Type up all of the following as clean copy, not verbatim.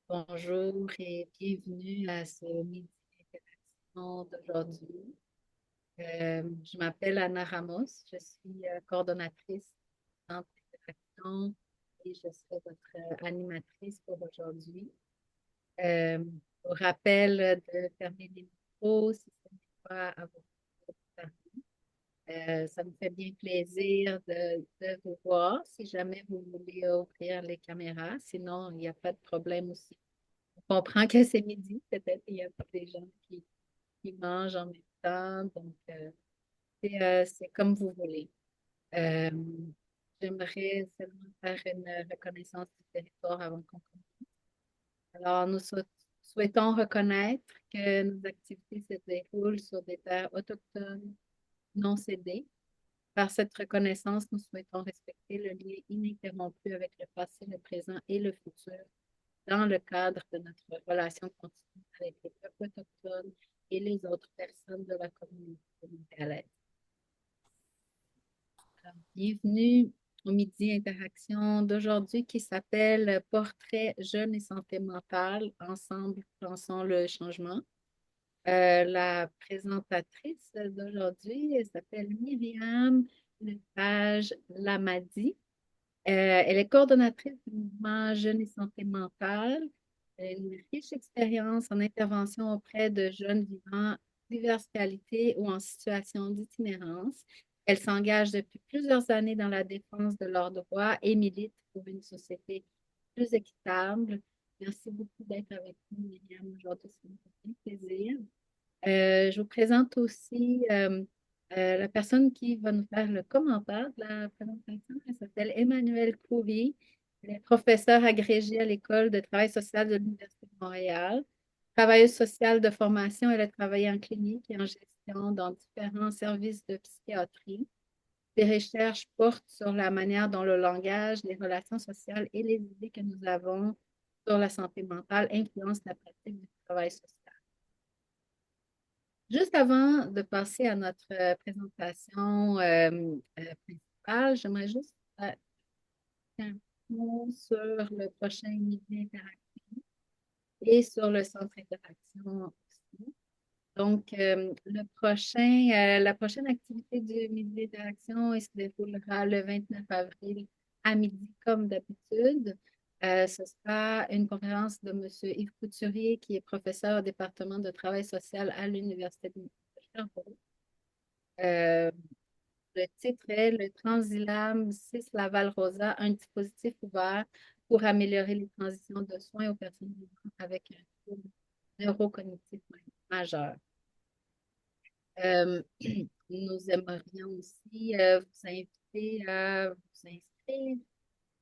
Bonjour et bienvenue à ce midi d'interaction d'aujourd'hui. Je m'appelle Anna Ramos, je suis coordonnatrice du Centre d'interaction et je serai votre animatrice pour aujourd'hui. Au rappel de fermer les micros si ce n'est pas à votre tour. Ça me fait bien plaisir de vous voir si jamais vous voulez ouvrir les caméras, sinon il n'y a pas de problème aussi. On comprend que c'est midi, peut-être il y a pas des gens qui mangent en même temps, donc c'est comme vous voulez. Euh, J'aimerais seulement faire une reconnaissance du territoire avant qu'on commence. Alors, souhaitons reconnaître que nos activités se déroulent sur des terres autochtones non cédées. Par cette reconnaissance, nous souhaitons respecter le lien ininterrompu avec le passé, le présent et le futur dans le cadre de notre relation continue avec les peuples autochtones et les autres personnes de la communauté montréalaise. Bienvenue au Midi Interaction d'aujourd'hui qui s'appelle Portrait jeune et santé mentale. Ensemble, pensons le changement. La présentatrice d'aujourd'hui elle s'appelle Myriam Lepage Lamadi. Elle est coordonnatrice du mouvement Jeunes et santé mentale. Elle a une riche expérience en intervention auprès de jeunes vivant diverses qualités ou en situation d'itinérance. Elle s'engage depuis plusieurs années dans la défense de leurs droits et milite pour une société plus équitable. Merci beaucoup d'être avec nous, Myriam, aujourd'hui. Ça me fait plaisir. Je vous présente aussi la personne qui va nous faire le commentaire de la présentation. Elle s'appelle Emmanuelle Coury. Elle est professeure agrégée à l'École de travail social de l'Université de Montréal. Travailleuse sociale de formation, elle a travaillé en clinique et en gestion dans différents services de psychiatrie. Ses recherches portent sur la manière dont le langage, les relations sociales et les idées que nous avons sur la santé mentale influencent la pratique du travail social. Juste avant de passer à notre présentation principale, j'aimerais juste faire un mot sur le prochain midi interaction et sur le centre interaction aussi. Donc, la prochaine activité du midi d'interaction il se déroulera le 29 avril à midi, comme d'habitude. Ce sera une conférence de M. Yves Couturier, qui est professeur au département de travail social à l'Université de Sherbrooke. Euh, le titre est Le Transilab 6 Laval-Rosa, un dispositif ouvert pour améliorer les transitions de soins aux personnes vivant avec un trouble neurocognitif majeur. Euh, Nous aimerions aussi vous inviter à vous inscrire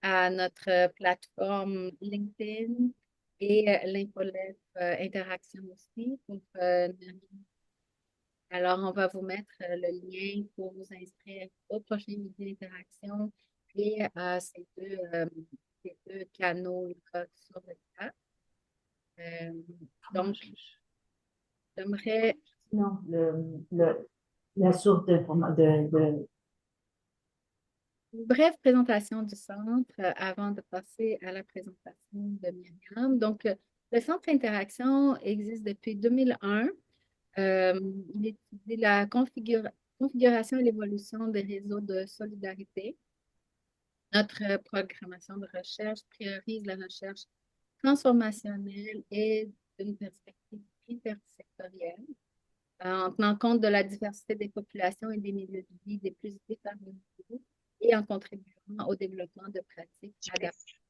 à notre plateforme LinkedIn et l'infolettre Interaction aussi. Alors, on va vous mettre le lien pour vous inscrire au prochain midi d'interaction et à ces deux canaux-là sur le chat. Euh, donc, j'aimerais Non, la source une brève présentation du centre avant de passer à la présentation de Myriam. Donc, le centre Interaction existe depuis 2001. Euh, il étudie la configuration et l'évolution des réseaux de solidarité. Notre programmation de recherche priorise la recherche transformationnelle et d'une perspective intersectorielle, en tenant compte de la diversité des populations et des milieux de vie des plus défavorisés et en contribuant au développement de pratiques adaptées.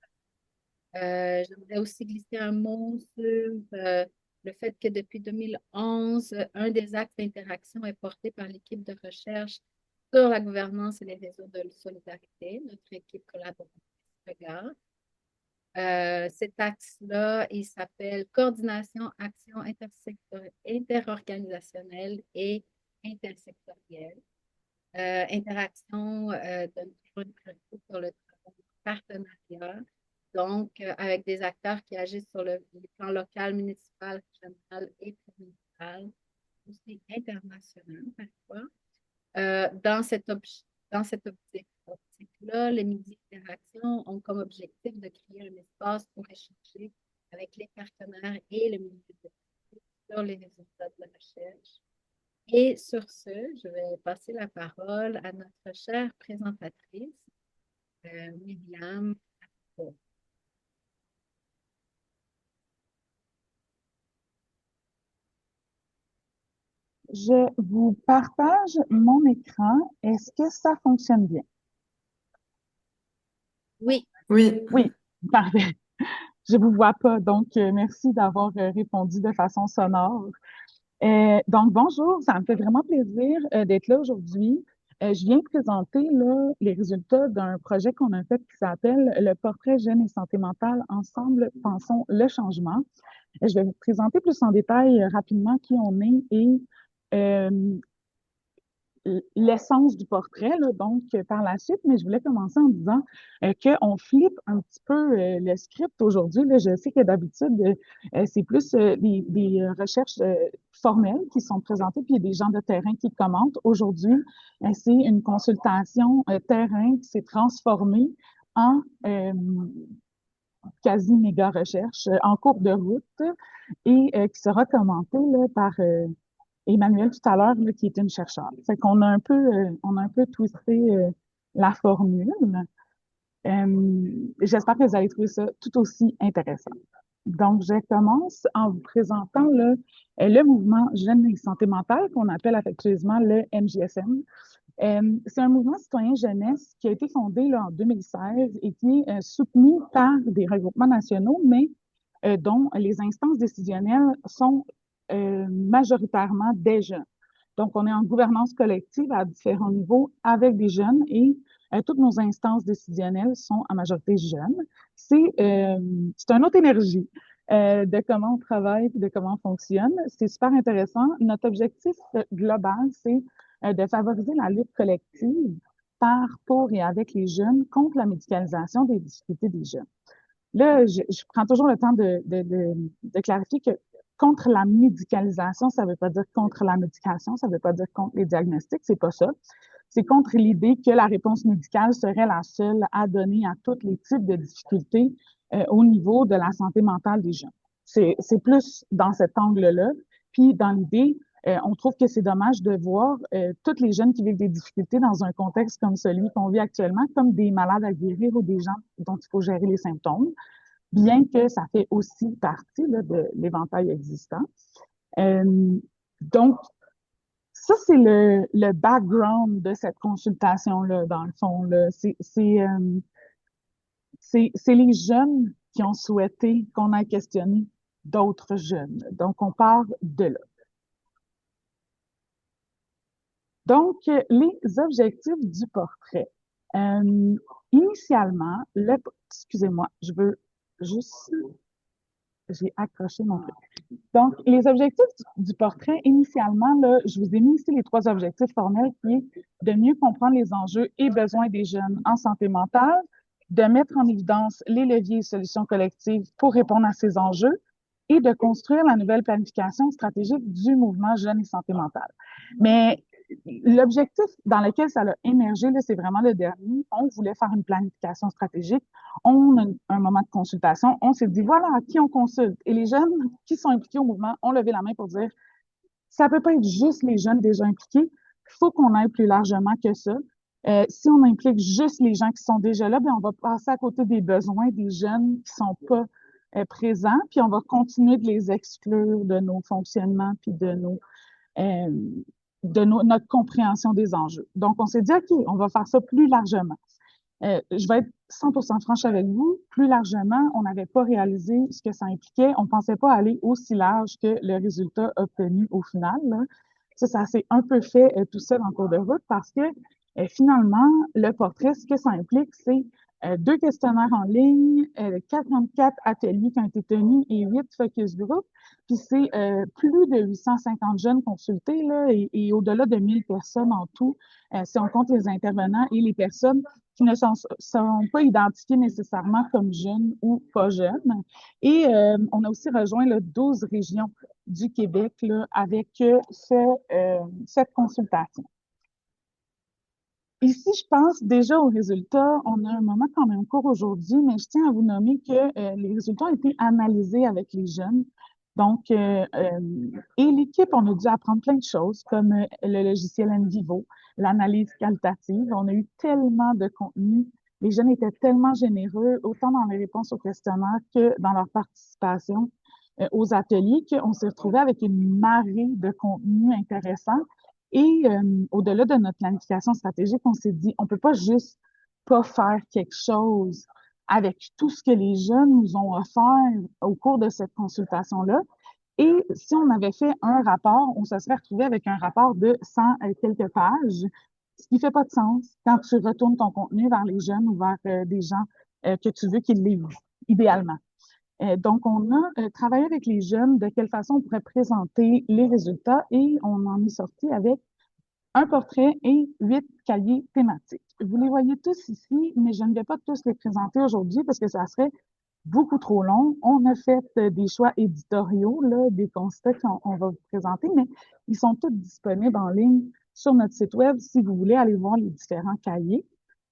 J'aimerais aussi glisser un mot sur le fait que depuis 2011, un des axes d'interaction est porté par l'équipe de recherche sur la gouvernance et les réseaux de solidarité, notre équipe collaborative Regard. Cet axe-là, il s'appelle Coordination, Action interorganisationnelle et intersectorielle. Interaction donne toujours une priorité sur le travail de partenariat, donc avec des acteurs qui agissent sur les plans local, municipal, régional et provincial, aussi international parfois. Dans cette optique-là, les midis d'interaction ont comme objectif de créer un espace pour échanger avec les partenaires et le milieu de sur les résultats de la recherche. Et sur ce, je vais passer la parole à notre chère présentatrice, Myriam. Je vous partage mon écran. Est-ce que ça fonctionne bien? Oui, Oui, Oui, parfait. Je vous vois pas, donc merci d'avoir répondu de façon sonore. Donc, bonjour, ça me fait vraiment plaisir d'être là aujourd'hui. Je viens de présenter là, les résultats d'un projet qu'on a fait qui s'appelle le portrait jeune et santé mentale. Ensemble, pensons le changement. Je vais vous présenter plus en détail rapidement qui on est et euh, l'essence du portrait, là, donc par la suite, mais je voulais commencer en disant qu'on flippe un petit peu le script aujourd'hui. Là. Je sais que d'habitude, c'est plus des recherches formelles qui sont présentées, puis il y a des gens de terrain qui commentent. Aujourd'hui, c'est une consultation terrain qui s'est transformée en quasi méga recherche en cours de route et qui sera commentée là, par Emmanuel tout à l'heure, là, qui est une chercheure. Fait qu'on a on a un peu twisté la formule. J'espère que vous allez trouver ça tout aussi intéressant. Donc, je commence en vous présentant le mouvement Jeunes et Santé mentale, qu'on appelle affectueusement le MJSM. C'est un mouvement citoyen jeunesse qui a été fondé là, en 2016 et qui est soutenu par des regroupements nationaux, mais dont les instances décisionnelles sont majoritairement des jeunes. Donc, on est en gouvernance collective à différents niveaux avec des jeunes et toutes nos instances décisionnelles sont en majorité jeunes. C'est une autre énergie de comment on travaille et de comment on fonctionne. C'est super intéressant. Notre objectif global, c'est de favoriser la lutte collective par, pour et avec les jeunes contre la médicalisation des difficultés des jeunes. Là, je prends toujours le temps de clarifier que contre la médicalisation, ça ne veut pas dire contre la médication, ça ne veut pas dire contre les diagnostics, c'est pas ça. C'est contre l'idée que la réponse médicale serait la seule à donner à tous les types de difficultés au niveau de la santé mentale des jeunes. C'est plus dans cet angle-là. Puis dans l'idée, on trouve que c'est dommage de voir tous les jeunes qui vivent des difficultés dans un contexte comme celui qu'on vit actuellement, comme des malades à guérir ou des gens dont il faut gérer les symptômes, bien que ça fait aussi partie là, de l'éventail existant. Donc, ça, c'est le background de cette consultation-là, dans le fond. C'est les jeunes qui ont souhaité qu'on aille questionner d'autres jeunes. Donc, on part de là. Donc, les objectifs du portrait. Initialement, excusez-moi, je veux juste, j'ai accroché mon truc. Donc, les objectifs du portrait, initialement, là, je vous ai mis ici les trois objectifs formels qui est de mieux comprendre les enjeux et besoins des jeunes en santé mentale, de mettre en évidence les leviers et solutions collectives pour répondre à ces enjeux et de construire la nouvelle planification stratégique du mouvement Jeunes et santé mentale. Mais l'objectif dans lequel ça a émergé, c'est vraiment le dernier. On voulait faire une planification stratégique. On a un moment de consultation. On s'est dit, voilà, à qui on consulte. Et les jeunes qui sont impliqués au mouvement ont levé la main pour dire, ça peut pas être juste les jeunes déjà impliqués. Il faut qu'on aille plus largement que ça. Si on implique juste les gens qui sont déjà là, bien, on va passer à côté des besoins des jeunes qui sont pas présents, puis on va continuer de les exclure de nos fonctionnements, puis euh, notre compréhension des enjeux. Donc, on s'est dit, OK, on va faire ça plus largement. Je vais être 100% franche avec vous. Plus largement, on n'avait pas réalisé ce que ça impliquait. On ne pensait pas aller aussi large que le résultat obtenu au final. Là. Ça s'est un peu fait tout seul en cours de route parce que finalement, le portrait, ce que ça implique, c'est 2 questionnaires en ligne, 44 ateliers qui ont été tenus et 8 focus group. Puis c'est plus de 850 jeunes consultés là, et au-delà de 1000 personnes en tout, si on compte les intervenants et les personnes qui ne sont pas identifiées nécessairement comme jeunes ou pas jeunes. Et on a aussi rejoint là, 12 régions du Québec là, avec cette consultation. Ici, je pense déjà aux résultats. On a un moment quand même court aujourd'hui, mais je tiens à vous nommer que les résultats ont été analysés avec les jeunes. Donc, et l'équipe, on a dû apprendre plein de choses, comme le logiciel NVivo, l'analyse qualitative. On a eu tellement de contenu. Les jeunes étaient tellement généreux, autant dans les réponses aux questionnaires que dans leur participation aux ateliers, qu'on s'est retrouvé avec une marée de contenu intéressant. Et au-delà de notre planification stratégique, on s'est dit, on peut pas juste pas faire quelque chose avec tout ce que les jeunes nous ont offert au cours de cette consultation-là. Et si on avait fait un rapport, on se serait retrouvé avec un rapport de 100 et quelques pages, ce qui fait pas de sens quand tu retournes ton contenu vers les jeunes ou vers des gens que tu veux qu'ils lisent, idéalement. Donc, on a travaillé avec les jeunes de quelle façon on pourrait présenter les résultats et on en est sorti avec un portrait et 8 cahiers thématiques. Vous les voyez tous ici, mais je ne vais pas tous les présenter aujourd'hui parce que ça serait beaucoup trop long. On a fait des choix éditoriaux, là, des constats qu'on va vous présenter, mais ils sont tous disponibles en ligne sur notre site web si vous voulez aller voir les différents cahiers.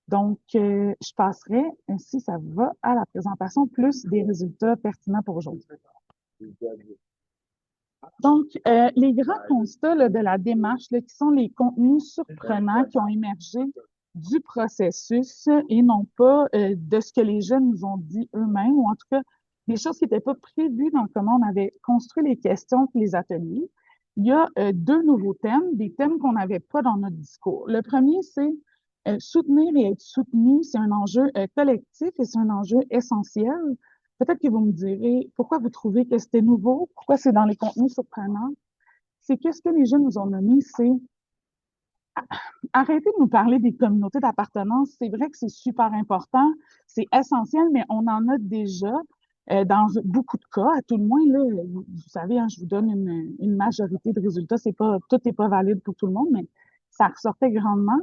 Donc, je passerai, si ça vous va, à la présentation plus des résultats pertinents pour aujourd'hui. Donc, les grands constats là, de la démarche, là, qui sont les contenus surprenants qui ont émergé du processus et non pas de ce que les jeunes nous ont dit eux-mêmes, ou en tout cas des choses qui n'étaient pas prévues dans comment on avait construit les questions et les ateliers. Il y a deux nouveaux thèmes, des thèmes qu'on n'avait pas dans notre discours. Le premier, c'est soutenir et être soutenu, c'est un enjeu collectif et c'est un enjeu essentiel. Peut-être que vous me direz pourquoi vous trouvez que c'était nouveau, pourquoi c'est dans les contenus surprenants. C'est que ce que les jeunes nous ont nommé, c'est arrêtez de nous parler des communautés d'appartenance. C'est vrai que c'est super important, c'est essentiel, mais on en a déjà dans beaucoup de cas. À tout le moins, là, vous savez, hein, je vous donne une majorité de résultats. C'est pas, tout n'est pas valide pour tout le monde, mais ça ressortait grandement.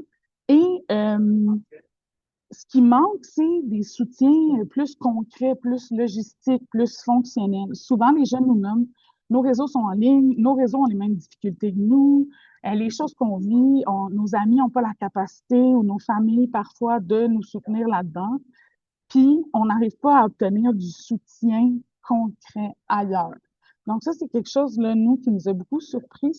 Et ce qui manque, c'est des soutiens plus concrets, plus logistiques, plus fonctionnels. Souvent, les jeunes nous nomment, nos réseaux sont en ligne, nos réseaux ont les mêmes difficultés que nous, les choses qu'on vit, nos amis n'ont pas la capacité ou nos familles parfois de nous soutenir là-dedans, puis on n'arrive pas à obtenir du soutien concret ailleurs. Donc ça, c'est quelque chose, là, nous, qui nous a beaucoup surpris,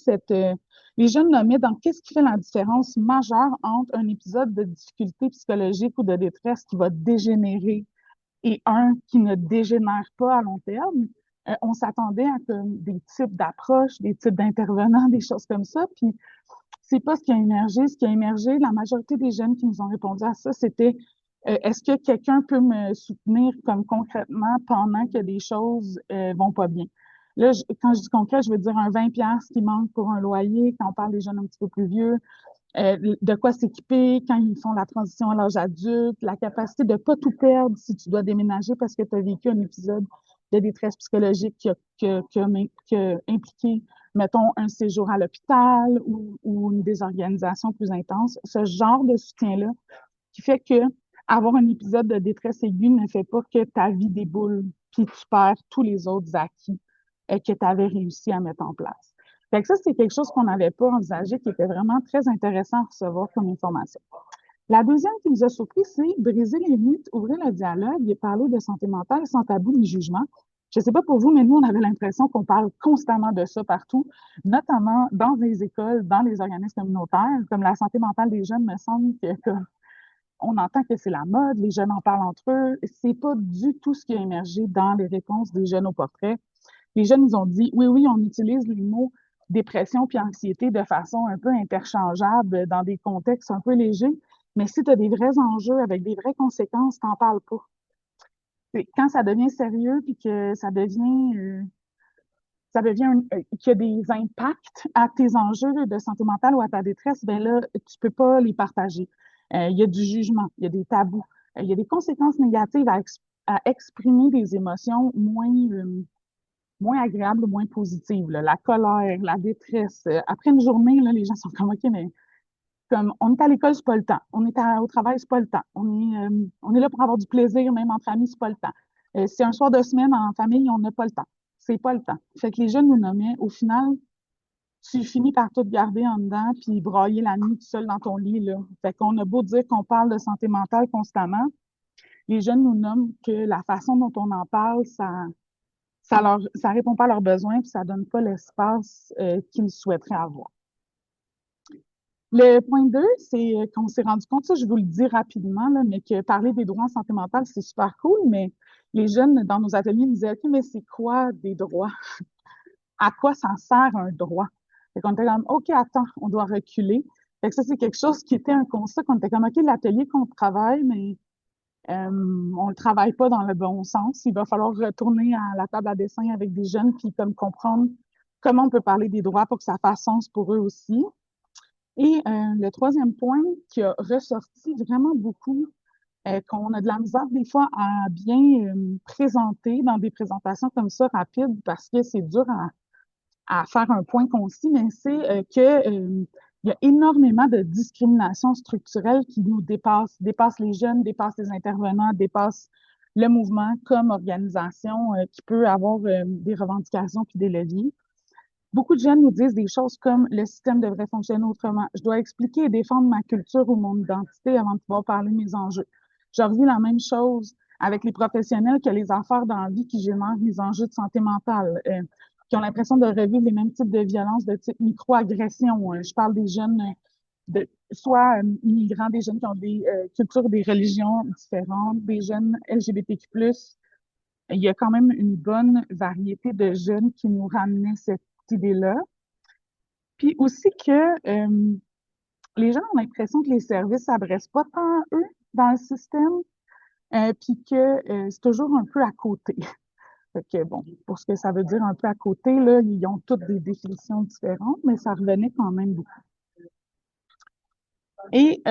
les jeunes nommaient dans qu'est-ce qui fait la différence majeure entre un épisode de difficulté psychologique ou de détresse qui va dégénérer et un qui ne dégénère pas à long terme. On s'attendait à des types d'approches, des types d'intervenants, des choses comme ça, puis c'est pas ce qui a émergé. Ce qui a émergé, la majorité des jeunes qui nous ont répondu à ça, c'était est-ce que quelqu'un peut me soutenir comme concrètement pendant que des choses vont pas bien? Là, quand je dis concret, je veux dire un 20$ qui manque pour un loyer, quand on parle des jeunes un petit peu plus vieux, de quoi s'équiper quand ils font la transition à l'âge adulte, la capacité de pas tout perdre si tu dois déménager parce que tu as vécu un épisode de détresse psychologique qui a impliqué, mettons, un séjour à l'hôpital ou une désorganisation plus intense. Ce genre de soutien-là qui fait que avoir un épisode de détresse aiguë ne fait pas que ta vie déboule puis tu perds tous les autres acquis que tu avais réussi à mettre en place. Fait que ça, c'est quelque chose qu'on n'avait pas envisagé, qui était vraiment très intéressant à recevoir comme information. La deuxième qui nous a surpris, c'est briser les mythes, ouvrir le dialogue et parler de santé mentale sans tabou ni jugement. Je ne sais pas pour vous, mais nous, on avait l'impression qu'on parle constamment de ça partout, notamment dans les écoles, dans les organismes communautaires, comme la santé mentale des jeunes, me semble que on entend que c'est la mode, les jeunes en parlent entre eux. C'est pas du tout ce qui a émergé dans les réponses des jeunes au portrait. Les jeunes nous ont dit, oui, oui, on utilise les mots dépression puis anxiété de façon un peu interchangeable dans des contextes un peu légers, mais si tu as des vrais enjeux avec des vraies conséquences, t'en parles pas. Quand ça devient sérieux puis que qu'il y a des impacts à tes enjeux de santé mentale ou à ta détresse, ben là, tu peux pas les partager. Il y a du jugement, il y a des tabous, il y a des conséquences négatives à exprimer des émotions moins agréables, moins positives, là. La colère, la détresse. Après une journée, là, les gens sont comme, OK, mais comme on est à l'école, c'est pas le temps. On est au travail, c'est pas le temps. On est là pour avoir du plaisir, même entre amis, c'est pas le temps. C'est un soir de semaine en famille, on n'a pas le temps. C'est pas le temps. Fait que les jeunes nous nommaient, au final, tu finis par tout garder en dedans puis brailler la nuit tout seul dans ton lit, là. Fait qu'on a beau dire qu'on parle de santé mentale constamment, les jeunes nous nomment que la façon dont on en parle, ça répond pas à leurs besoins puis ça donne pas l'espace qu'ils souhaiteraient avoir. Le point 2, c'est qu'on s'est rendu compte, ça je vous le dis rapidement, là, mais que parler des droits en santé mentale, c'est super cool, mais les jeunes dans nos ateliers nous disaient, OK, mais c'est quoi des droits? À quoi ça sert un droit? Fait qu'on était comme, OK, attends, on doit reculer. Fait que ça, c'est quelque chose qui était un constat qu'on était comme, OK, l'atelier qu'on travaille, mais on le travaille pas dans le bon sens. Il va falloir retourner à la table à dessin avec des jeunes, puis comme comprendre comment on peut parler des droits pour que ça fasse sens pour eux aussi. Et le troisième point qui a ressorti vraiment beaucoup, qu'on a de la misère des fois à bien présenter dans des présentations comme ça rapides parce que c'est dur à faire un point concis, mais c'est que il y a énormément de discrimination structurelle qui nous dépasse les jeunes, dépasse les intervenants, dépasse le mouvement comme organisation qui peut avoir des revendications puis des leviers. Beaucoup de jeunes nous disent des choses comme le système devrait fonctionner autrement. Je dois expliquer et défendre ma culture ou mon identité avant de pouvoir parler de mes enjeux. Je revis la même chose avec les professionnels que les affaires dans la vie qui génèrent des enjeux de santé mentale, qui ont l'impression de revivre les mêmes types de violences de type micro-agression. Je parle des jeunes, soit immigrants, des jeunes qui ont des cultures, des religions différentes, des jeunes LGBTQ+. Il y a quand même une bonne variété de jeunes qui nous ramenaient cette idée-là. Puis aussi que les gens ont l'impression que les services s'adressent pas tant à eux dans le système, puis que c'est toujours un peu à côté. Fait que bon, pour ce que ça veut dire un peu à côté, là, ils ont toutes des définitions différentes, mais ça revenait quand même beaucoup. Et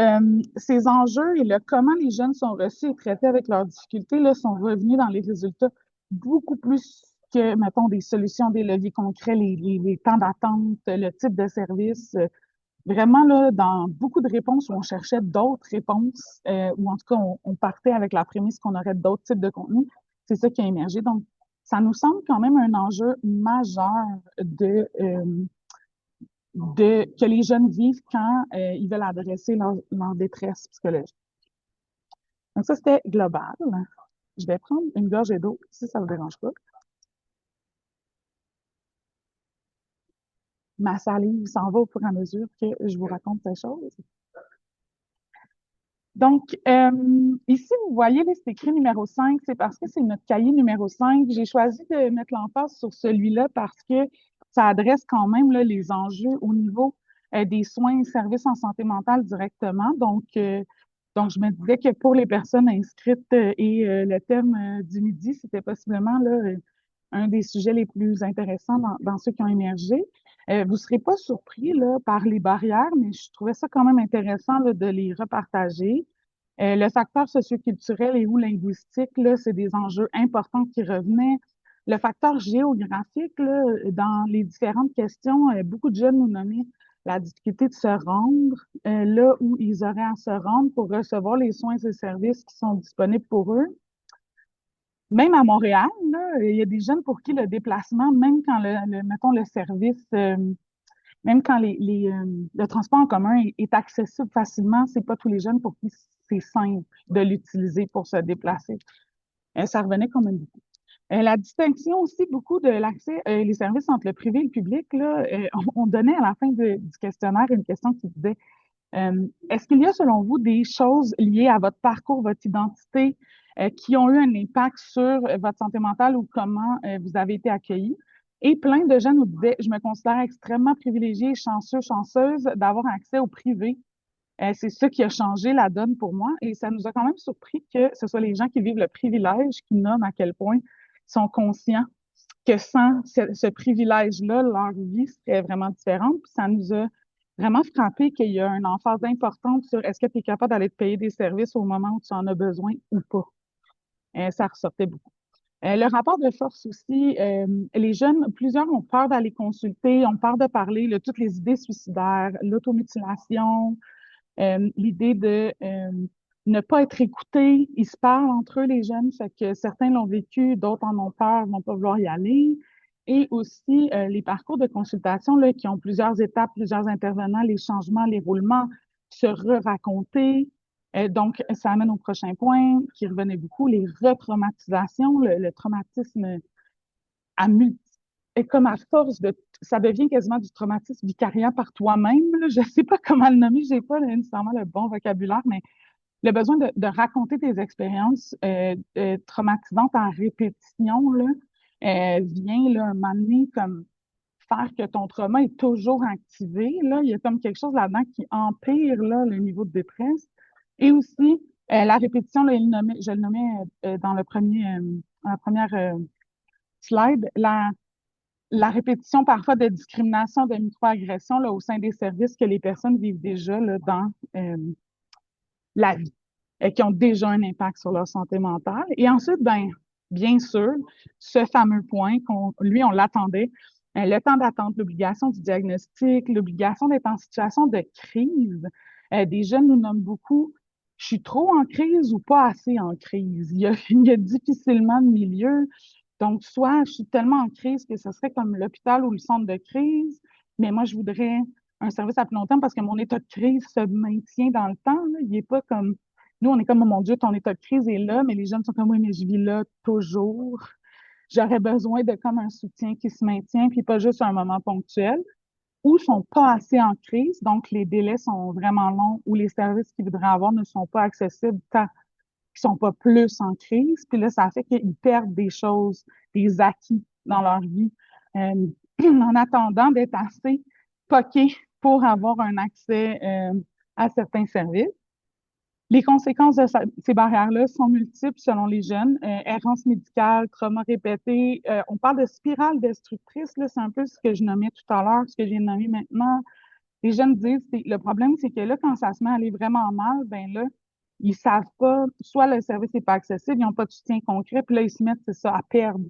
ces enjeux et le comment les jeunes sont reçus et traités avec leurs difficultés là, sont revenus dans les résultats beaucoup plus que, mettons, des solutions, des leviers concrets, les temps d'attente, le type de service. Vraiment, là, dans beaucoup de réponses où on cherchait d'autres réponses, ou en tout cas, on partait avec la prémisse qu'on aurait d'autres types de contenus, c'est ça qui a émergé. Donc, ça nous semble quand même un enjeu majeur que les jeunes vivent quand ils veulent adresser leur détresse psychologique. Donc, ça, c'était global. Je vais prendre une gorgée d'eau, si ça ne vous dérange pas. Ma salive s'en va au fur et à mesure que je vous raconte ces choses. Donc, ici, vous voyez, là, c'est écrit numéro 5, c'est parce que c'est notre cahier numéro 5. J'ai choisi de mettre l'emphase sur celui-là parce que ça adresse quand même là, les enjeux au niveau des soins et services en santé mentale directement. Donc, je me disais que pour les personnes inscrites et le thème du midi, c'était possiblement là, un des sujets les plus intéressants dans ceux qui ont émergé. Vous ne serez pas surpris là, par les barrières, mais je trouvais ça quand même intéressant là, de les repartager. Le facteur socioculturel et ou linguistique, là, c'est des enjeux importants qui revenaient. Le facteur géographique, là, dans les différentes questions, beaucoup de jeunes nous nommaient la difficulté de se rendre là où ils auraient à se rendre pour recevoir les soins et services qui sont disponibles pour eux. Même à Montréal, là, il y a des jeunes pour qui le déplacement, même quand mettons, le service, même quand le transport en commun est accessible facilement, c'est pas tous les jeunes pour qui c'est simple de l'utiliser pour se déplacer. Ça revenait quand même beaucoup. La distinction aussi beaucoup de l'accès, les services entre le privé et le public, là, on donnait à la fin du questionnaire une question qui disait est-ce qu'il y a, selon vous, des choses liées à votre parcours, votre identité, qui ont eu un impact sur votre santé mentale ou comment vous avez été accueillis? Et plein de gens nous disaient, je me considère extrêmement privilégiée, chanceuse d'avoir accès au privé. C'est ça qui a changé la donne pour moi et ça nous a quand même surpris que ce soit les gens qui vivent le privilège qui nomment à quel point ils sont conscients que sans ce privilège-là, leur vie serait vraiment différente. Puis ça nous a vraiment frappé qu'il y a une emphase importante sur est-ce que tu es capable d'aller te payer des services au moment où tu en as besoin ou pas. Ça ressortait beaucoup. Le rapport de force aussi, les jeunes, plusieurs ont peur d'aller consulter, ont peur de parler, là, toutes les idées suicidaires, l'automutilation, l'idée de ne pas être écoutés. Ils se parlent entre eux, les jeunes, fait que certains l'ont vécu, d'autres en ont peur, vont pas vouloir y aller. et aussi les parcours de consultation là, qui ont plusieurs étapes, plusieurs intervenants, les changements, les roulements, se re-raconter. Donc, ça amène au prochain point qui revenait beaucoup, les retraumatisations, le traumatisme à multi et comme à force de, ça devient quasiment du traumatisme vicariat par toi-même. Là. Je ne sais pas comment le nommer, j'ai pas nécessairement le bon vocabulaire, mais le besoin de raconter tes expériences traumatisantes en répétition là, vient là, un moment donné comme faire que ton trauma est toujours activé. Là, il y a comme quelque chose là-dedans qui empire là, le niveau de détresse. Et aussi, la répétition, là, je le nommais dans la première slide, la répétition parfois de discrimination, de microagression là, au sein des services que les personnes vivent déjà là, dans la vie, qui ont déjà un impact sur leur santé mentale. Et ensuite, ben, bien sûr, ce fameux point, lui, on l'attendait, le temps d'attente, l'obligation du diagnostic, l'obligation d'être en situation de crise. Des jeunes nous nomment beaucoup, je suis trop en crise ou pas assez en crise. Il y a difficilement de milieu. Donc, soit je suis tellement en crise que ce serait comme l'hôpital ou le centre de crise, mais moi, je voudrais un service à plus long terme parce que mon état de crise se maintient dans le temps. Là. Il n'est pas comme. Nous, on est comme, oh mon Dieu, ton état de crise est là, mais les jeunes sont comme, oui, mais je vis là toujours. J'aurais besoin de comme un soutien qui se maintient, puis pas juste un moment ponctuel, ou sont pas assez en crise, donc les délais sont vraiment longs, ou les services qu'ils voudraient avoir ne sont pas accessibles tant qu'ils sont pas plus en crise. Puis là, ça fait qu'ils perdent des choses, des acquis dans leur vie, en attendant d'être assez poqués pour avoir un accès à certains services. Les conséquences de ces barrières-là sont multiples selon les jeunes. Errance médicale, trauma répété. On parle de spirale destructrice, là, c'est un peu ce que je nommais tout à l'heure, ce que j'ai nommé maintenant. Les jeunes disent, le problème, c'est que là, quand ça se met à aller vraiment mal, ben là, ils savent pas, soit le service n'est pas accessible, ils n'ont pas de soutien concret, puis là, ils se mettent, c'est ça, à perdre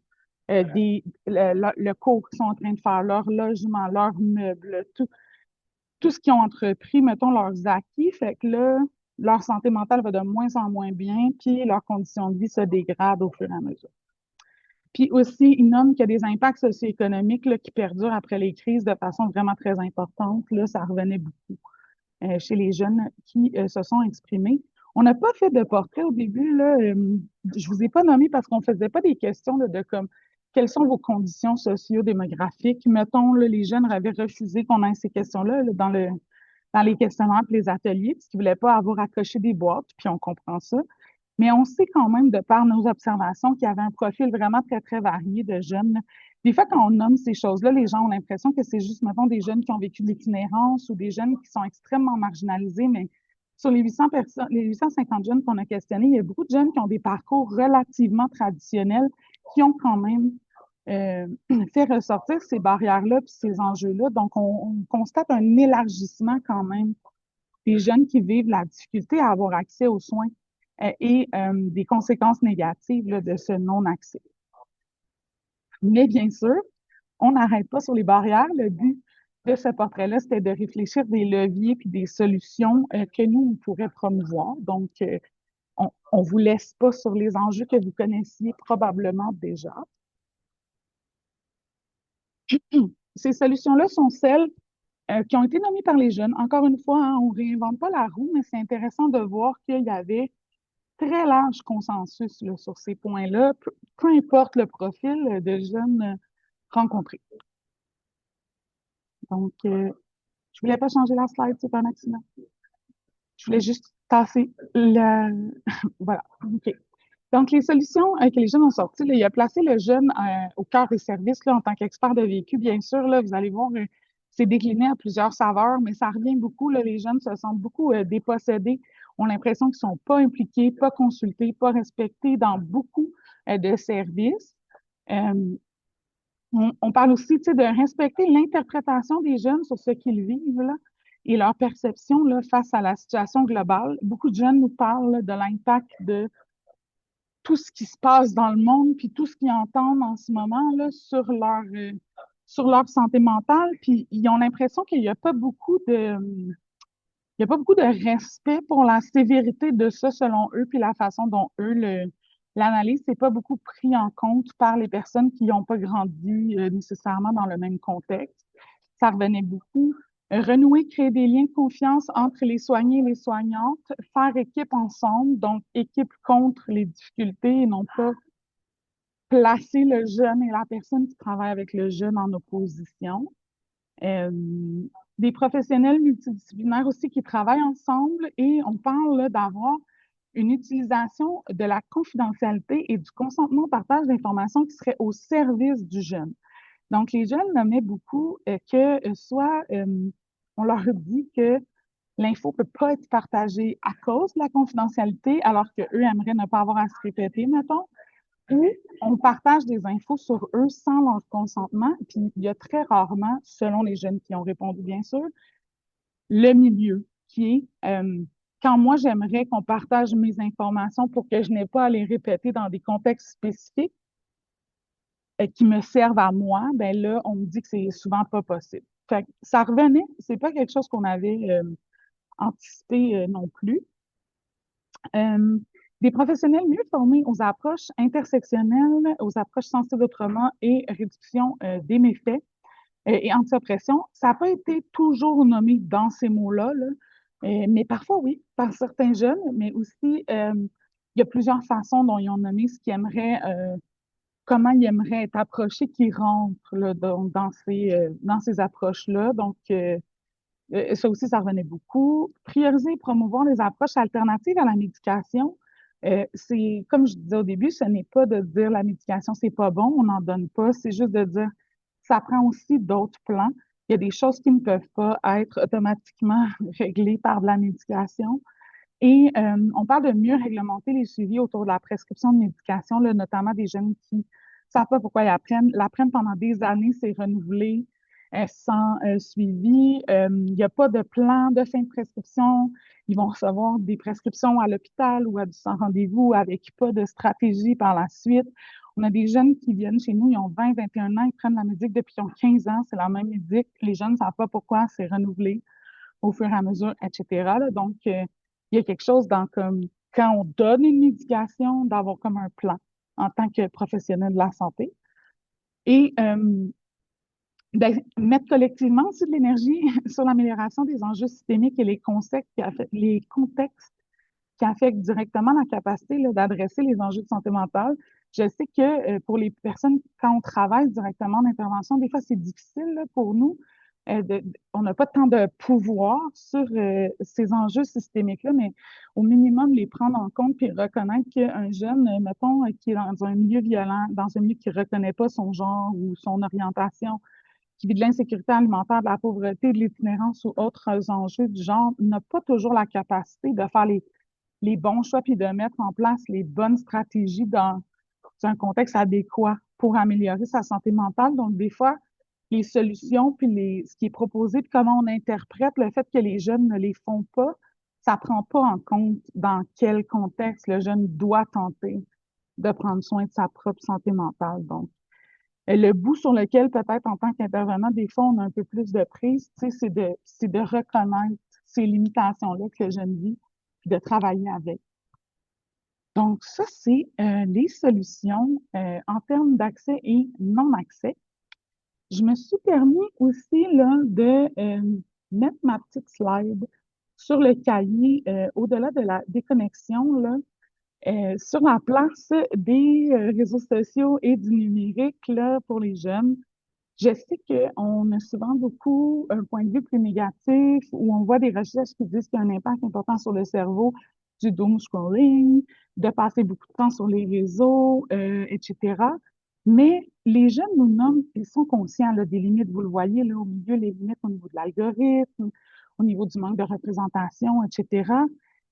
le cours qu'ils sont en train de faire, leur logement, leurs meubles, tout ce qu'ils ont entrepris, mettons, leurs acquis, fait que là, leur santé mentale va de moins en moins bien, puis leurs conditions de vie se dégradent au fur et à mesure. Puis aussi, il nomme qu'il y a des impacts socio-économiques là, qui perdurent après les crises de façon vraiment très importante. Là, ça revenait beaucoup chez les jeunes qui se sont exprimés. On n'a pas fait de portrait au début. Là, je vous ai pas nommé parce qu'on faisait pas des questions là, de comme quelles sont vos conditions socio-démographiques. Mettons, là, les jeunes avaient refusé qu'on ait ces questions-là là, dans les questionnaires et les ateliers, parce qu'ils ne voulaient pas avoir à cocher des boîtes, puis on comprend ça. Mais on sait quand même, de par nos observations, qu'il y avait un profil vraiment très, très varié de jeunes. Des fois, quand on nomme ces choses-là, les gens ont l'impression que c'est juste, mettons, des jeunes qui ont vécu de l'itinérance ou des jeunes qui sont extrêmement marginalisés, mais sur les 800 personnes, les 850 jeunes qu'on a questionnés, il y a beaucoup de jeunes qui ont des parcours relativement traditionnels, qui ont quand même fait ressortir ces barrières-là puis ces enjeux-là. Donc, on constate un élargissement quand même des jeunes qui vivent la difficulté à avoir accès aux soins et des conséquences négatives là, de ce non-accès. Mais bien sûr, on n'arrête pas sur les barrières. Le but de ce portrait-là, c'était de réfléchir des leviers puis des solutions que nous, on pourrait promouvoir. Donc, on ne vous laisse pas sur les enjeux que vous connaissiez probablement déjà. Ces solutions-là sont celles qui ont été nommées par les jeunes. Encore une fois, hein, on ne réinvente pas la roue, mais c'est intéressant de voir qu'il y avait très large consensus là, sur ces points-là, peu importe le profil de jeunes rencontrés. Donc, je ne voulais pas changer la slide, c'est un accident. Je voulais juste tasser la... Voilà, OK. Donc, les solutions que les jeunes ont sorties, là, il a placé le jeune au cœur des services là, en tant qu'expert de vécu. Bien sûr, là, vous allez voir, c'est décliné à plusieurs saveurs, mais ça revient beaucoup. Là, les jeunes se sentent beaucoup dépossédés, ont l'impression qu'ils ne sont pas impliqués, pas consultés, pas respectés dans beaucoup de services. On parle aussi de respecter l'interprétation des jeunes sur ce qu'ils vivent là, et leur perception là, face à la situation globale. Beaucoup de jeunes nous parlent là, de l'impact de tout ce qui se passe dans le monde, puis tout ce qu'ils entendent en ce moment là, sur leur santé mentale, puis ils ont l'impression qu'il n'y a pas beaucoup de... Il n'y a pas beaucoup de respect pour la sévérité de ça selon eux, puis la façon dont eux l'analyse, c'est pas beaucoup pris en compte par les personnes qui n'ont pas grandi nécessairement dans le même contexte. Ça revenait beaucoup. Renouer, créer des liens de confiance entre les soignés et les soignantes, faire équipe ensemble, donc équipe contre les difficultés et non pas placer le jeune et la personne qui travaille avec le jeune en opposition. Euh, des professionnels multidisciplinaires aussi qui travaillent ensemble et on parle là, d'avoir une utilisation de la confidentialité et du consentement au partage d'informations qui serait au service du jeune. Donc, les jeunes nommaient beaucoup que soit on leur dit que l'info ne peut pas être partagée à cause de la confidentialité, alors qu'eux aimeraient ne pas avoir à se répéter, mettons, ou on partage des infos sur eux sans leur consentement. Puis il y a très rarement, selon les jeunes qui ont répondu, bien sûr, le milieu qui est quand moi j'aimerais qu'on partage mes informations pour que je n'ai pas à les répéter dans des contextes spécifiques qui me servent à moi, ben là, on me dit que c'est souvent pas possible. Fait que ça revenait, c'est pas quelque chose qu'on avait anticipé non plus. Euh, des professionnels mieux formés aux approches intersectionnelles, aux approches sensibles autrement et réduction des méfaits et anti-oppression. Ça n'a pas été toujours nommé dans ces mots-là, là, mais parfois oui, par certains jeunes, mais aussi il y a plusieurs façons dont ils ont nommé ce qu'ils aimeraient, comment ils aimeraient être approchés qui rentrent là, dans ces approches-là. Donc, ça aussi, ça revenait beaucoup. Prioriser et promouvoir les approches alternatives à la médication. C'est, comme je disais au début, ce n'est pas de dire la médication, c'est pas bon, on n'en donne pas. C'est juste de dire, ça prend aussi d'autres plans. Il y a des choses qui ne peuvent pas être automatiquement réglées par de la médication. Et on parle de mieux réglementer les suivis autour de la prescription de médication, là, notamment des jeunes qui ne savent pas pourquoi ils apprennent. L'apprennent pendant des années, c'est renouvelé sans suivi. Il n'y a pas de plan de fin de prescription. Ils vont recevoir des prescriptions à l'hôpital ou sans rendez-vous avec pas de stratégie par la suite. On a des jeunes qui viennent chez nous, ils ont 20, 21 ans, ils prennent la médic depuis qu'ils ont 15 ans, c'est la même médic. Les jeunes ne savent pas pourquoi, c'est renouvelé au fur et à mesure, etc. Là. Donc, il y a quelque chose dans comme quand on donne une médication, d'avoir comme un plan en tant que professionnel de la santé. Et mettre collectivement aussi de l'énergie sur l'amélioration des enjeux systémiques et les contextes qui affectent directement la capacité d'adresser les enjeux de santé mentale. Je sais que pour les personnes, quand on travaille directement en intervention, des fois, c'est difficile là, pour nous. On n'a pas tant de pouvoir sur ces enjeux systémiques-là, mais au minimum, les prendre en compte puis reconnaître qu'un jeune, mettons, qui est dans un milieu violent, dans un milieu qui ne reconnaît pas son genre ou son orientation, qui vit de l'insécurité alimentaire, de la pauvreté, de l'itinérance ou autres enjeux du genre, n'a pas toujours la capacité de faire les bons choix puis de mettre en place les bonnes stratégies dans un contexte adéquat pour améliorer sa santé mentale. Donc, des fois, les solutions puis ce qui est proposé puis comment on interprète le fait que les jeunes ne les font pas, ça prend pas en compte dans quel contexte le jeune doit tenter de prendre soin de sa propre santé mentale. Donc, le bout sur lequel peut-être en tant qu'intervenant, des fois, on a un peu plus de prise, tu sais, c'est de reconnaître ces limitations-là que le jeune vit puis de travailler avec. Donc, ça, c'est les solutions en termes d'accès et non-accès. Je me suis permis aussi là, de mettre ma petite slide sur le cahier au-delà de la déconnexion, là, sur la place des réseaux sociaux et du numérique là, pour les jeunes. Je sais qu'on a souvent beaucoup un point de vue plus négatif où on voit des recherches qui disent qu'il y a un impact important sur le cerveau du doom scrolling, de passer beaucoup de temps sur les réseaux, etc. Mais les jeunes nous nomment, ils sont conscients là, des limites, vous le voyez, là, au milieu, les limites au niveau de l'algorithme, au niveau du manque de représentation, etc.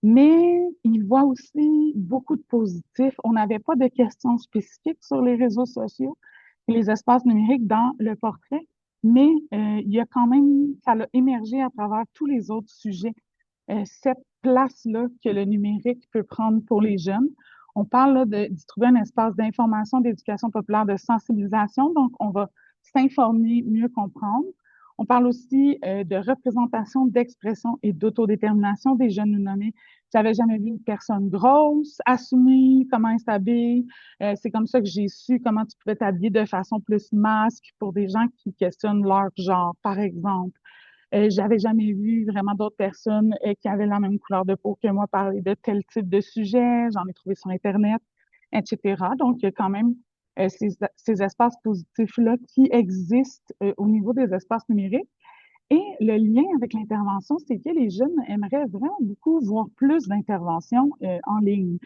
Mais ils voient aussi beaucoup de positifs. On n'avait pas de questions spécifiques sur les réseaux sociaux les espaces numériques dans le portrait, mais il y a quand même, ça a émergé à travers tous les autres sujets, cette place-là que le numérique peut prendre pour les jeunes. On parle là, d'y trouver un espace d'information, d'éducation populaire, de sensibilisation, donc on va s'informer, mieux comprendre. On parle aussi de représentation, d'expression et d'autodétermination des jeunes nous nommés J'avais jamais vu une personne grosse assumer comment elle s'habille. C'est comme ça que j'ai su comment tu pouvais t'habiller de façon plus masque pour des gens qui questionnent leur genre, par exemple. J'avais jamais vu vraiment d'autres personnes qui avaient la même couleur de peau que moi parler de tel type de sujet. J'en ai trouvé sur Internet, etc. Donc, il y a quand même ces espaces positifs-là qui existent au niveau des espaces numériques. Et le lien avec l'intervention, c'est que les jeunes aimeraient vraiment beaucoup voir plus d'interventions en ligne.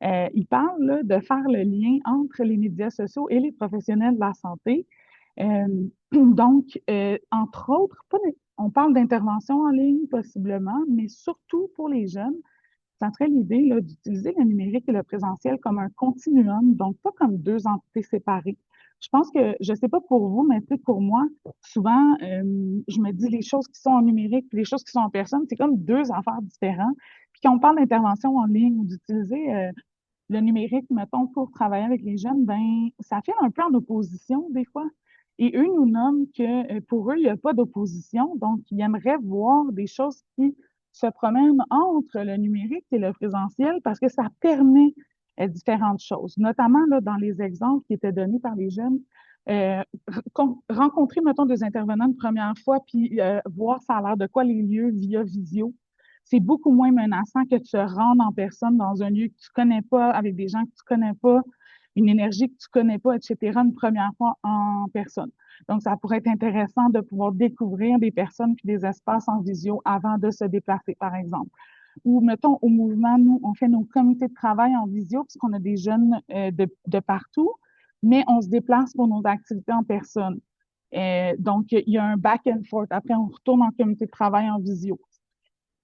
Ils parlent là, de faire le lien entre les médias sociaux et les professionnels de la santé. Euh, donc, entre autres, on parle d'intervention en ligne possiblement, mais surtout pour les jeunes, ça serait l'idée là, d'utiliser le numérique et le présentiel comme un continuum, donc pas comme deux entités séparées. Je pense que, je sais pas pour vous, mais peut-être pour moi, souvent, je me dis les choses qui sont en numérique et les choses qui sont en personne, c'est comme deux affaires différentes. Puis quand on parle d'intervention en ligne ou d'utiliser le numérique, mettons, pour travailler avec les jeunes, ben, ça fait un peu en opposition des fois. Et eux nous nomment que pour eux, il n'y a pas d'opposition. Donc, ils aimeraient voir des choses qui se promènent entre le numérique et le présentiel parce que ça permet différentes choses, notamment là, dans les exemples qui étaient donnés par les jeunes. Euh, rencontrer, mettons, des intervenants une première fois, puis voir ça a l'air de quoi les lieux via visio, c'est beaucoup moins menaçant que de se rendre en personne dans un lieu que tu connais pas, avec des gens que tu connais pas, une énergie que tu connais pas, etc., une première fois en personne. Donc, ça pourrait être intéressant de pouvoir découvrir des personnes puis des espaces en visio avant de se déplacer, par exemple. Ou, mettons, au mouvement, nous, on fait nos comités de travail en visio puisqu'on a des jeunes de partout, mais on se déplace pour nos activités en personne. Donc, il y a un back and forth. Après, on retourne en comité de travail en visio.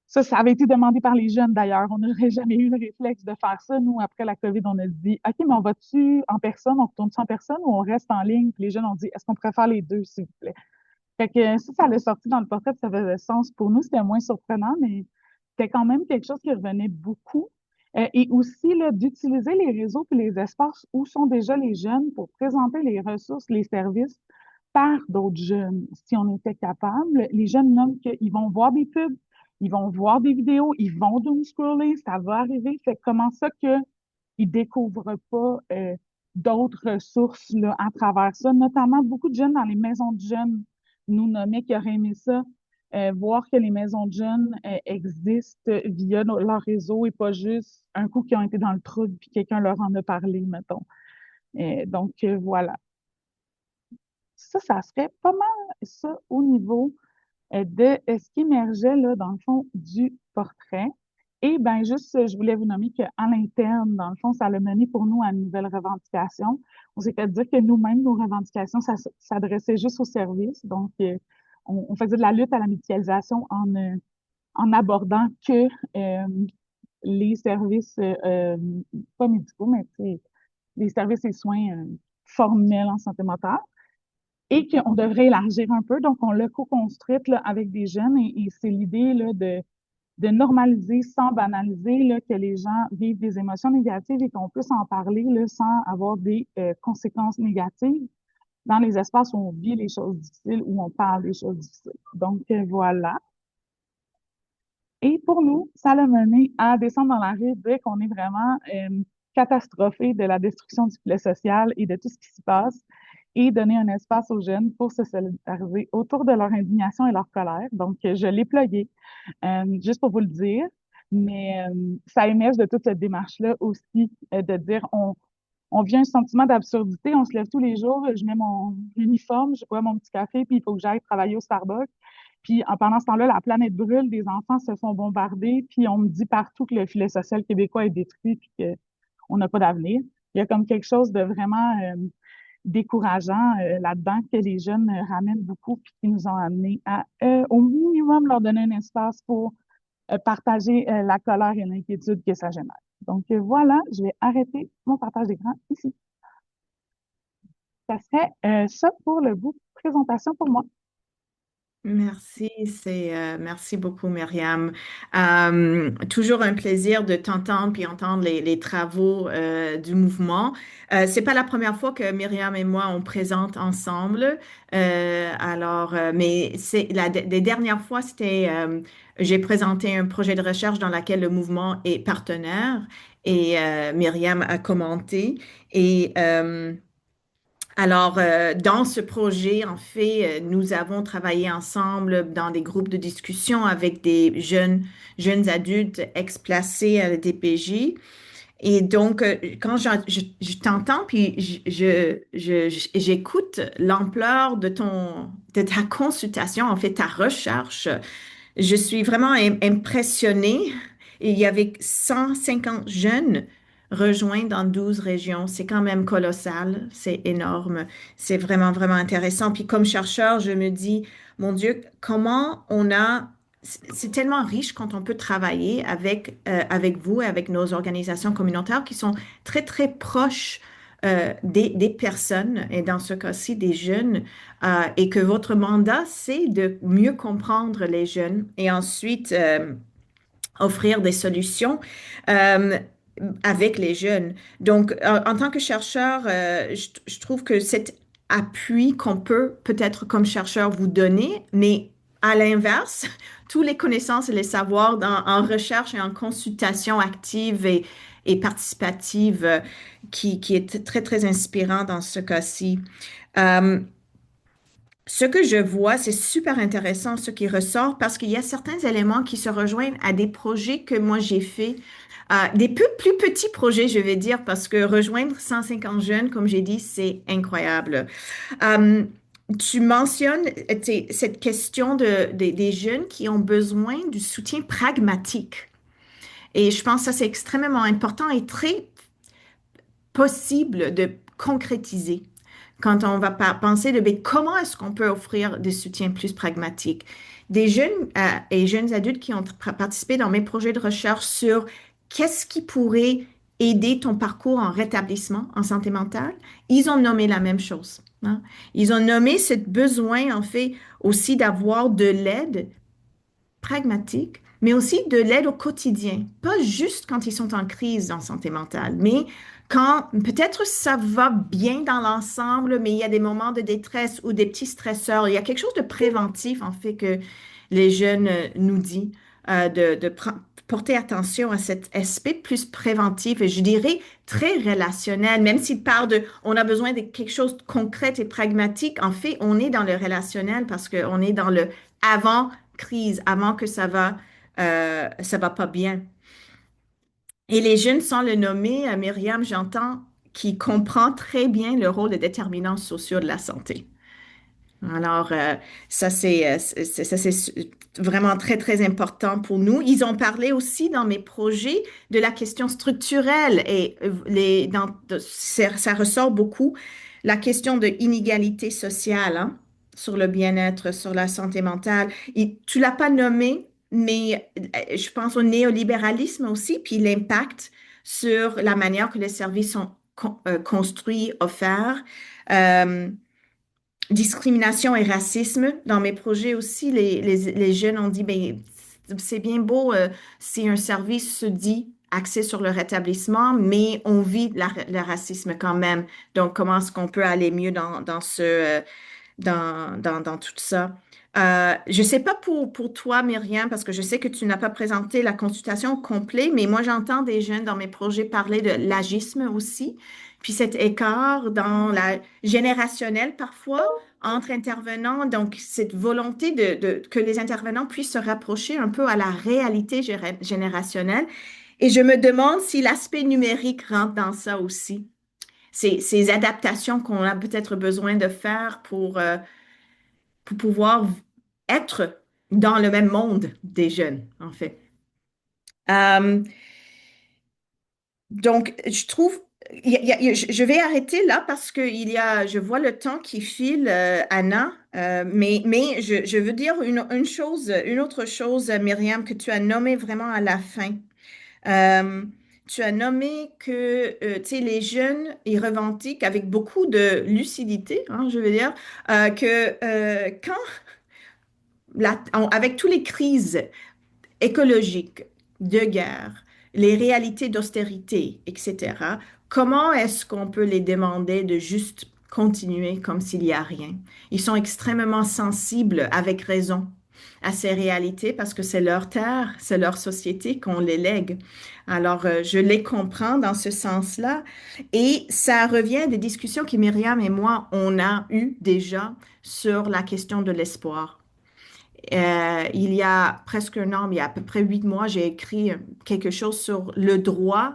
Ça avait été demandé par les jeunes d'ailleurs. On n'aurait jamais eu le réflexe de faire ça. Nous, après la COVID, on a dit, OK, mais on va-tu en personne, on retourne-tu en personne ou on reste en ligne? Puis les jeunes ont dit, est-ce qu'on préfère les deux, s'il vous plaît? Fait que ça l'a sorti dans le portrait, puis ça faisait sens pour nous. C'était moins surprenant, mais c'était quand même quelque chose qui revenait beaucoup. Et aussi, là, d'utiliser les réseaux et les espaces où sont déjà les jeunes pour présenter les ressources, les services par d'autres jeunes. Si on était capable, les jeunes nomment qu'ils vont voir des pubs, ils vont voir des vidéos, ils vont doom-scroller, ça va arriver. Fait que comment ça qu'ils découvrent pas d'autres ressources là, à travers ça, notamment beaucoup de jeunes dans les maisons de jeunes nous nommaient qui auraient aimé ça, voir que les maisons de jeunes existent via leur réseau et pas juste un coup qui ont été dans le trouble puis quelqu'un leur en a parlé, mettons. Donc, voilà. Ça serait pas mal ça au niveau de ce qui émergeait là, dans le fond, du portrait. Et bien, juste, je voulais vous nommer qu'à l'interne, dans le fond, ça l'a mené pour nous à une nouvelle revendication. On s'est fait dire que nous-mêmes, nos revendications, ça s'adressait juste aux services. Donc, on faisait de la lutte à la médicalisation en abordant que les services, pas médicaux, mais les services et soins formels en santé mentale et qu'on devrait élargir un peu. Donc, on l'a co-construite là, avec des jeunes et c'est l'idée là, de normaliser sans banaliser là, que les gens vivent des émotions négatives et qu'on puisse en parler là, sans avoir des conséquences négatives dans les espaces où on vit les choses difficiles, où on parle des choses difficiles. Donc, voilà. Et pour nous, ça l'a mené à descendre dans la rue, dire qu'on est vraiment catastrophé de la destruction du filet social et de tout ce qui s'y passe et donner un espace aux jeunes pour se solidariser autour de leur indignation et leur colère. Donc, je l'ai plugué, juste pour vous le dire. Mais ça émerge de toute cette démarche-là aussi, de dire on vient un sentiment d'absurdité, on se lève tous les jours, je mets mon uniforme, je bois mon petit café, puis il faut que j'aille travailler au Starbucks. Puis pendant ce temps-là, la planète brûle, des enfants se font bombarder, puis on me dit partout que le filet social québécois est détruit, puis qu'on n'a pas d'avenir. Il y a comme quelque chose de vraiment décourageant là-dedans que les jeunes ramènent beaucoup, puis qui nous ont amenés à, au minimum, leur donner un espace pour partager la colère et l'inquiétude que ça génère. Donc voilà, je vais arrêter mon partage d'écran ici. Ça serait ça pour le bout de présentation pour moi. Merci, merci beaucoup, Myriam. Toujours un plaisir de t'entendre puis entendre les travaux du mouvement. C'est pas la première fois que Myriam et moi on présente ensemble. Mais c'est des dernières fois, j'ai présenté un projet de recherche dans lequel le mouvement est partenaire et Myriam a commenté et dans ce projet, en fait, nous avons travaillé ensemble dans des groupes de discussion avec des jeunes adultes ex-placés à la DPJ. Et donc, quand je t'entends, puis j'écoute l'ampleur de ta consultation, en fait, ta recherche, je suis vraiment impressionnée. Il y avait 150 jeunes rejoints dans 12 régions. C'est quand même colossal, c'est énorme. C'est vraiment, vraiment intéressant. Puis comme chercheur, je me dis, mon Dieu, comment on a... C'est tellement riche quand on peut travailler avec vous et avec nos organisations communautaires qui sont très, très proches des personnes, et dans ce cas-ci, des jeunes, et que votre mandat, c'est de mieux comprendre les jeunes et ensuite offrir des solutions euh, avec les jeunes. Donc, en tant que chercheur, je trouve que cet appui qu'on peut peut-être comme chercheur vous donner, mais à l'inverse, toutes les connaissances et les savoirs en recherche et en consultation active et participative qui est très, très inspirant dans ce cas-ci. Euh, Ce que je vois, c'est super intéressant ce qui ressort parce qu'il y a certains éléments qui se rejoignent à des projets que moi j'ai faits, des plus petits projets, je vais dire, parce que rejoindre 150 jeunes, comme j'ai dit, c'est incroyable. Euh, Tu mentionnes cette question des jeunes qui ont besoin du soutien pragmatique. Et je pense que ça, c'est extrêmement important et très possible de concrétiser quand on va penser de ben, comment est-ce qu'on peut offrir des soutiens plus pragmatiques. Des jeunes et jeunes adultes qui ont participé dans mes projets de recherche sur qu'est-ce qui pourrait aider ton parcours en rétablissement en santé mentale, ils ont nommé la même chose, hein. Ils ont nommé ce besoin, en fait, aussi d'avoir de l'aide pragmatique, mais aussi de l'aide au quotidien. Pas juste quand ils sont en crise en santé mentale, mais quand peut-être ça va bien dans l'ensemble, mais il y a des moments de détresse ou des petits stresseurs. Il y a quelque chose de préventif, en fait, que les jeunes nous disent, porter attention à cet aspect plus préventif et je dirais très relationnel, même s'il parle on a besoin de quelque chose de concret et pragmatique. En fait, on est dans le relationnel parce qu'on est dans le avant crise, avant que ça va pas bien. Et les jeunes, sans le nommer, Myriam, j'entends, qui comprend très bien le rôle des déterminants sociaux de la santé. Alors, ça, c'est vraiment très, très important pour nous. Ils ont parlé aussi dans mes projets de la question structurelle et ça ressort beaucoup, la question de inégalité sociale, hein, sur le bien-être, sur la santé mentale. Et tu l'as pas nommé, mais je pense au néolibéralisme aussi, puis l'impact sur la manière que les services sont construits, offerts. Euh, Discrimination et racisme. Dans mes projets aussi, les jeunes ont dit, ben, c'est bien beau si un service se dit axé sur le rétablissement, mais on vit le racisme quand même. Donc, comment est-ce qu'on peut aller mieux dans tout ça? Je sais pas pour toi, Myriam, parce que je sais que tu n'as pas présenté la consultation complète, mais moi, j'entends des jeunes dans mes projets parler de l'agisme aussi, puis cet écart dans la générationnel parfois entre intervenants, donc cette volonté que les intervenants puissent se rapprocher un peu à la réalité générationnelle. Et je me demande si l'aspect numérique rentre dans ça aussi. Ces adaptations qu'on a peut-être besoin de faire pour pouvoir être dans le même monde des jeunes, en fait. Euh, donc, je trouve, je vais arrêter là parce que je vois le temps qui file, Anna, mais je veux dire une autre chose, Myriam, que tu as nommé vraiment à la fin. Euh, Tu as nommé que, tu sais, les jeunes, ils revendiquent avec beaucoup de lucidité, hein, je veux dire, que quand avec toutes les crises écologiques, de guerre, les réalités d'austérité, etc., comment est-ce qu'on peut les demander de juste continuer comme s'il n'y a rien? Ils sont extrêmement sensibles, avec raison, à ces réalités parce que c'est leur terre, c'est leur société qu'on les lègue. Alors, je les comprends dans ce sens-là. Et ça revient à des discussions que Myriam et moi, on a eues déjà sur la question de l'espoir. Il y a presque un an, il y a à peu près 8 mois, j'ai écrit quelque chose sur le droit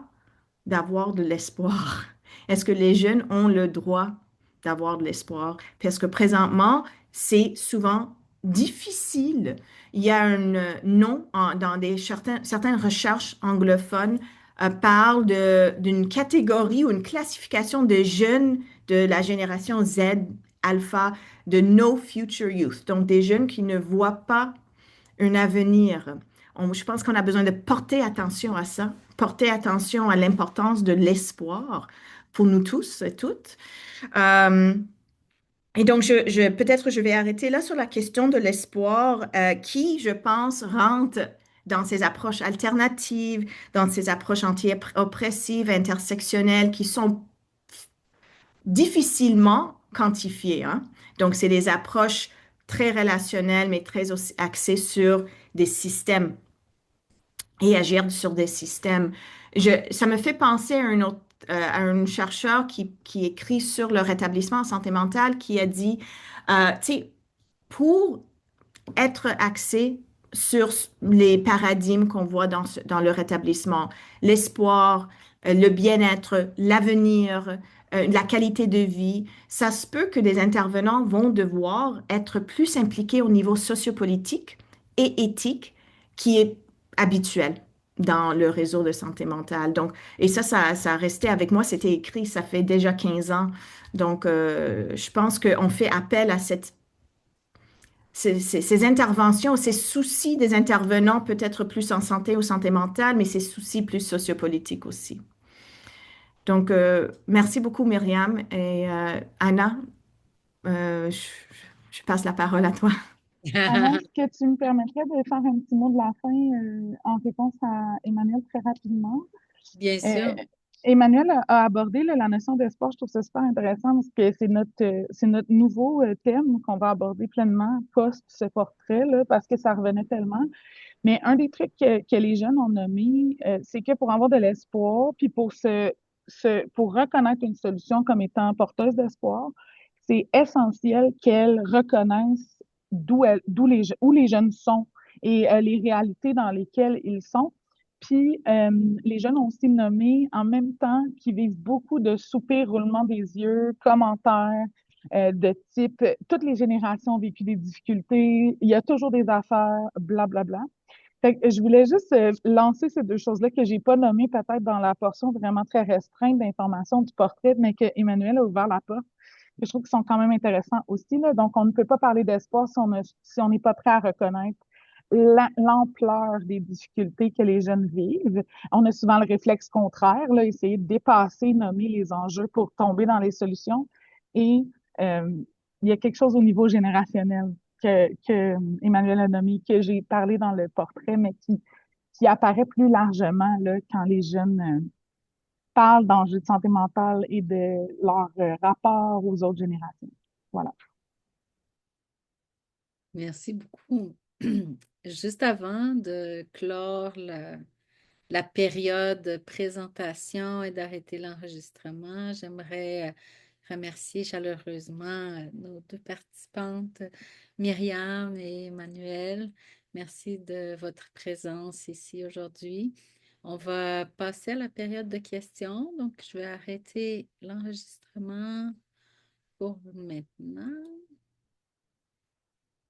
d'avoir de l'espoir. Est-ce que les jeunes ont le droit d'avoir de l'espoir? Parce que présentement, c'est souvent difficile. Il y a un nom dans certaines recherches anglophones parle d'une catégorie ou une classification de jeunes de la génération Z, alpha, de no future youth. Donc des jeunes qui ne voient pas un avenir. Je pense qu'on a besoin de porter attention à ça, porter attention à l'importance de l'espoir pour nous tous et toutes. Euh, et donc, peut-être je vais arrêter là sur la question de l'espoir qui, je pense, rentre dans ces approches alternatives, dans ces approches anti-oppressives, intersectionnelles, qui sont difficilement quantifiées, hein. Donc, c'est des approches très relationnelles, mais très aussi axées sur des systèmes et agir sur des systèmes. Ça me fait penser à un chercheur qui écrit sur le rétablissement en santé mentale qui a dit, tu sais, pour être axé sur les paradigmes qu'on voit dans le rétablissement, l'espoir, le bien-être, l'avenir, la qualité de vie, ça se peut que des intervenants vont devoir être plus impliqués au niveau sociopolitique et éthique qui est habituel dans le réseau de santé mentale. Donc, et ça a resté avec moi, c'était écrit, ça fait déjà 15 ans. Donc, je pense qu'on fait appel à ces interventions, ces soucis des intervenants, peut-être plus en santé ou santé mentale, mais ces soucis plus sociopolitiques aussi. Donc, merci beaucoup, Myriam. Et Anna, je passe la parole à toi. Anna, est-ce que tu me permettrais de faire un petit mot de la fin en réponse à Emmanuel très rapidement? Bien Euh, sûr. Emmanuel a abordé là, la notion d'espoir. Je trouve ça super intéressant parce que c'est notre nouveau thème qu'on va aborder pleinement post ce portrait, là, parce que ça revenait tellement. Mais un des trucs que les jeunes ont nommé, c'est que pour avoir de l'espoir, puis pour reconnaître une solution comme étant porteuse d'espoir, c'est essentiel qu'elles reconnaissent où les jeunes sont et les réalités dans lesquelles ils sont. Puis les jeunes ont aussi nommé en même temps qu'ils vivent beaucoup de soupirs, roulements des yeux, commentaires de type toutes les générations ont vécu des difficultés, il y a toujours des affaires, blablabla. Fait que je voulais juste lancer ces deux choses-là que j'ai pas nommées peut-être dans la portion vraiment très restreinte d'informations du portrait, mais que Emmanuel a ouvert la porte. Que je trouve qu'ils sont quand même intéressants aussi, là. Donc, on ne peut pas parler d'espoir si on n'est pas prêt à reconnaître l'ampleur des difficultés que les jeunes vivent. On a souvent le réflexe contraire, là, essayer de dépasser, nommer les enjeux pour tomber dans les solutions. Et euh, il y a quelque chose au niveau générationnel que Emmanuel a nommé, que j'ai parlé dans le portrait, mais qui apparaît plus largement là, quand les jeunes parlent d'enjeux de santé mentale et de leur rapport aux autres générations. Voilà. Merci beaucoup. Juste avant de clore la période présentation et d'arrêter l'enregistrement, j'aimerais remercier chaleureusement nos deux participantes, Myriam et Emmanuel. Merci de votre présence ici aujourd'hui. On va passer à la période de questions. Donc, je vais arrêter l'enregistrement pour maintenant.